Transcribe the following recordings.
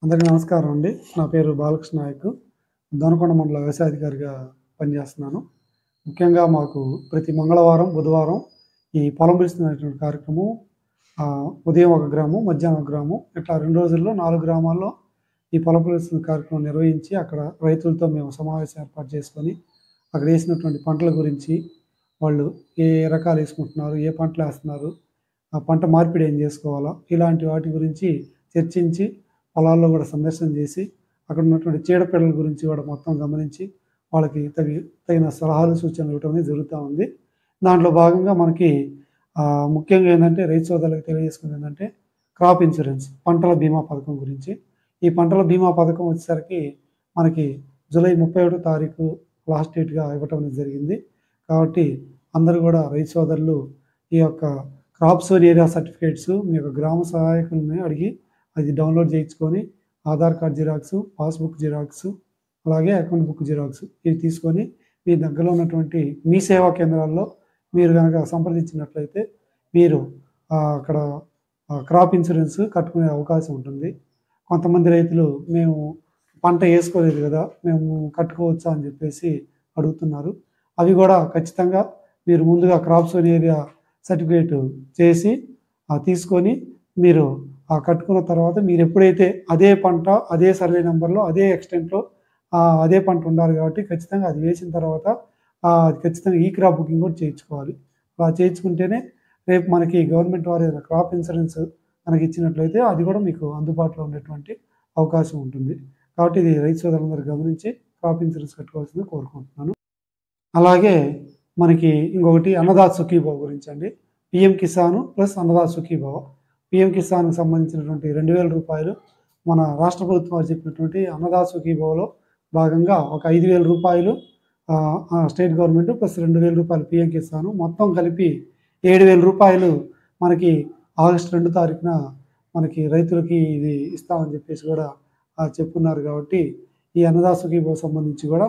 అందరికీ నమస్కారం అండి. నా పేరు బాలకృష్ణ నాయక్. దొనకొండ మండల వ్యవసాయ అధికారిగా పనిచేస్తున్నాను. ముఖ్యంగా మాకు ప్రతి మంగళవారం, బుధవారం ఈ పొలం పిలుస్తున్నటువంటి కార్యక్రమం ఉదయం ఒక గ్రామం, మధ్యాహ్నం ఒక గ్రామం, ఇట్లా 2 రోజుల్లో 4 గ్రామాల్లో ఈ పొలం పిలుస్తున్న కార్యక్రమం నిర్వహించి అక్కడ రైతులతో మేము సమావేశం ఏర్పాటు చేసుకొని అక్కడ వేసినటువంటి పంటల గురించి, వాళ్ళు ఏ రకాలు వేసుకుంటున్నారు, ఏ పంటలు వేస్తున్నారు, ఆ పంట మార్పిడి ఏం చేసుకోవాలా, ఇలాంటి వాటి గురించి చర్చించి పొలాల్లో కూడా సందర్శన చేసి అక్కడ ఉన్నటువంటి చీడపీడల గురించి కూడా మొత్తం గమనించి వాళ్ళకి తగిన సలహాలు సూచనలు ఇవ్వడం అనేది జరుగుతూ ఉంది. దాంట్లో భాగంగా మనకి ముఖ్యంగా ఏంటంటే రైతు సోదరులకు తెలియజేసుకునేది ఏంటంటే క్రాప్ ఇన్సూరెన్స్ పంటల బీమా పథకం గురించి. ఈ పంటల బీమా పథకం వచ్చేసరికి మనకి జూలై 31వ తారీఖు లాస్ట్ డేట్గా ఇవ్వటం అనేది జరిగింది. కాబట్టి అందరూ కూడా రైతు సోదరులు ఈ యొక్క క్రాప్ సోన్ ఏరియా సర్టిఫికేట్స్ మీ యొక్క గ్రామ సహాయకుల్ని అడిగి అది డౌన్లోడ్ చేయించుకొని Aadhaar card xerox, passbook xerox, అలాగే అకౌంట్ బుక్ జిరాక్స్ ఇవి తీసుకొని మీ దగ్గరలో ఉన్నటువంటి మీ సేవా కేంద్రాల్లో మీరు కనుక సంప్రదించినట్లయితే మీరు అక్కడ క్రాప్ ఇన్సూరెన్స్ కట్టుకునే అవకాశం ఉంటుంది. కొంతమంది రైతులు మేము పంట వేసుకోలేదు కదా, మేము కట్టుకోవచ్చా అని చెప్పేసి అడుగుతున్నారు. అవి కూడా ఖచ్చితంగా మీరు ముందుగా క్రాప్ సోన్ ఏరియా సర్టిఫికేట్ చేసి తీసుకొని మీరు కట్టుకున్న తర్వాత మీరు ఎప్పుడైతే అదే పంట, అదే సర్వే నెంబర్లో, అదే ఎక్స్టెంట్లో అదే పంట ఉండాలి కాబట్టి ఖచ్చితంగా అది వేసిన తర్వాత అది ఖచ్చితంగా ఈ క్రాప్ బుకింగ్ కూడా చేయించుకోవాలి. అలా చేయించుకుంటేనే రేపు మనకి గవర్నమెంట్ వారి క్రాప్ ఇన్సూరెన్స్ మనకి ఇచ్చినట్లయితే అది కూడా మీకు అందుబాటులో ఉండేటువంటి అవకాశం ఉంటుంది. కాబట్టి ఇది రైతు సోదరులందరూ గమనించి క్రాప్ ఇన్సూరెన్స్ కట్టుకోవాల్సిందిగా కోరుకుంటున్నాను. అలాగే మనకి ఇంకొకటి అన్నదాత సుఖీభవ గురించి అండి. PM Kisan plus Annadata Sukhibhava. PM కిసాన్కి సంబంధించినటువంటి 2,000 రూపాయలు మన రాష్ట్ర ప్రభుత్వం వారు చెప్పినటువంటి అన్నదాత సుఖీభవలో భాగంగా ఒక 5,000 రూపాయలు స్టేట్ గవర్నమెంట్ ప్లస్ 2,000 రూపాయలు పిఎం కిసాన్ మొత్తం కలిపి 7,000 రూపాయలు మనకి ఆగస్టు 2 తారీఖున మనకి రైతులకి ఇది ఇస్తామని చెప్పేసి కూడా చెప్పున్నారు. కాబట్టి ఈ అన్నదాత సుఖీభవ సంబంధించి కూడా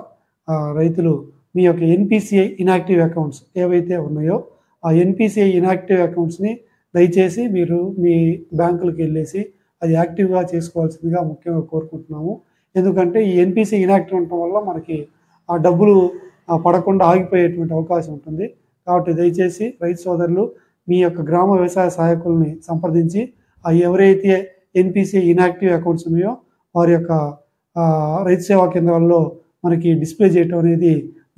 రైతులు మీ యొక్క ఎన్పిసిఐ ఇన్యాక్టివ్ అకౌంట్స్ ఏవైతే ఉన్నాయో ఆ ఎన్పిసిఐ ఇన్యాక్టివ్ అకౌంట్స్ని దయచేసి మీరు మీ బ్యాంకులకు వెళ్ళేసి అది యాక్టివ్గా చేసుకోవాల్సిందిగా ముఖ్యంగా కోరుకుంటున్నాము. ఎందుకంటే ఈ ఎన్పిసి ఇన్యాక్టివ్ ఉండటం వల్ల మనకి ఆ డబ్బులు పడకుండా ఆగిపోయేటువంటి అవకాశం ఉంటుంది. కాబట్టి దయచేసి రైతు సోదరులు మీ యొక్క గ్రామ వ్యవసాయ సహాయకుల్ని సంప్రదించి ఎవరైతే ఎన్పిసి ఇన్యాక్టివ్ అకౌంట్స్ ఉన్నాయో వారి యొక్క రైతు సేవా కేంద్రాల్లో మనకి డిస్ప్లే చేయటం అనేది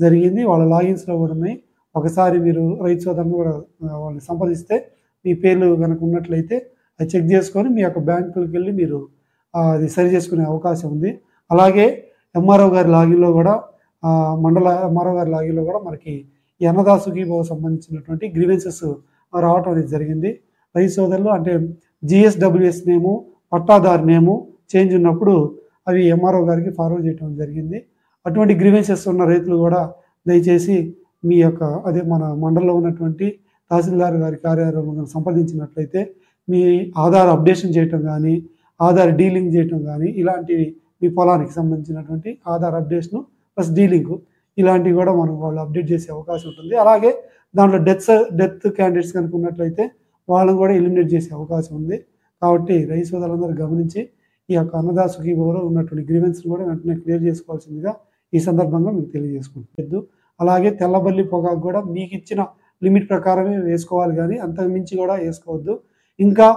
జరిగింది. వాళ్ళ లాగిన్స్లో కూడా ఉన్నాయి. ఒకసారి మీరు రైతు సోదరులు కూడా వాళ్ళని సంప్రదిస్తే మీ పేర్లు కనుక ఉన్నట్లయితే అది చెక్ చేసుకొని మీ యొక్క బ్యాంకులకు వెళ్ళి మీరు అది సరి చేసుకునే అవకాశం ఉంది. అలాగే ఎంఆర్ఓ గారి లాగిన్లో కూడా మండల ఎంఆర్ఓ గారి లాగిన్లో కూడా మనకి ఈ అన్నదాత సుఖీభవ సంబంధించినటువంటి గ్రీవెన్సెస్ రావటం అనేది జరిగింది. రైతు సోదరులు అంటే జిఎస్డబ్ల్యూఎస్ నేము, పట్టాదారు నేము చేంజ్ ఉన్నప్పుడు అవి ఎంఆర్ఓ గారికి ఫార్వర్డ్ చేయడం జరిగింది. అటువంటి గ్రీవెన్సెస్ ఉన్న రైతులు కూడా దయచేసి మీ యొక్క అదే మన మండలంలో ఉన్నటువంటి తహసీల్దార్ గారి కార్యాలయం సంప్రదించినట్లయితే మీ ఆధార్ అప్డేషన్ చేయటం కానీ, ఆధార్ డీలింగ్ చేయటం కానీ, ఇలాంటివి మీ పొలానికి సంబంధించినటువంటి ఆధార్ అప్డేషను ప్లస్ డీలింగు ఇలాంటివి కూడా మనం వాళ్ళు అప్డేట్ చేసే అవకాశం ఉంటుంది. అలాగే దాంట్లో డెత్ క్యాండిడేట్స్ కనుక ఉన్నట్లయితే వాళ్ళని కూడా ఎలిమినేట్ చేసే అవకాశం ఉంది. కాబట్టి రైతు సోదరులందరూ గమనించి ఈ యొక్క అన్నదాత సుఖీభవలో ఉన్నటువంటి గ్రీవెన్స్ని కూడా వెంటనే క్లియర్ చేసుకోవాల్సిందిగా ఈ సందర్భంగా మీకు తెలియజేసుకుంటుంది. అలాగే తెల్లబల్లి పొగాకు కూడా మీకు ఇచ్చిన లిమిట్ ప్రకారమే వేసుకోవాలి కానీ అంతకు మించి కూడా వేసుకోవద్దు. ఇంకా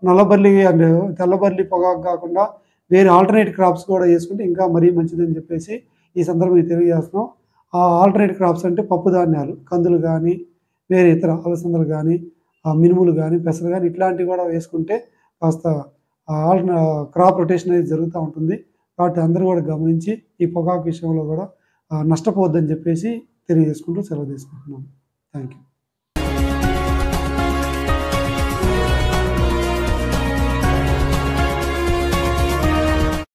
నల్లబల్లి అంటే తెల్లబల్లి పొగాకు కాకుండా వేరే ఆల్టర్నేట్ క్రాప్స్ కూడా వేసుకుంటే ఇంకా మరీ మంచిదని చెప్పేసి ఈ సందర్భంగా తెలియజేస్తున్నాం. ఆ ఆల్టర్నేట్ క్రాప్స్ అంటే పప్పు ధాన్యాలు, కందులు కానీ, వేరే ఇతర అలసందలు కానీ, మినుములు కానీ, పెసలు కానీ ఇట్లాంటివి కూడా వేసుకుంటే కాస్త క్రాప్ రొటేషన్ అనేది జరుగుతూ ఉంటుంది. కాబట్టి అందరూ కూడా గమనించి ఈ పొగాకు విషయంలో కూడా నష్టపోవద్దని చెప్పేసి తెలియజేసుకుంటూ సెలవు తీసుకుంటున్నాను. Thank you.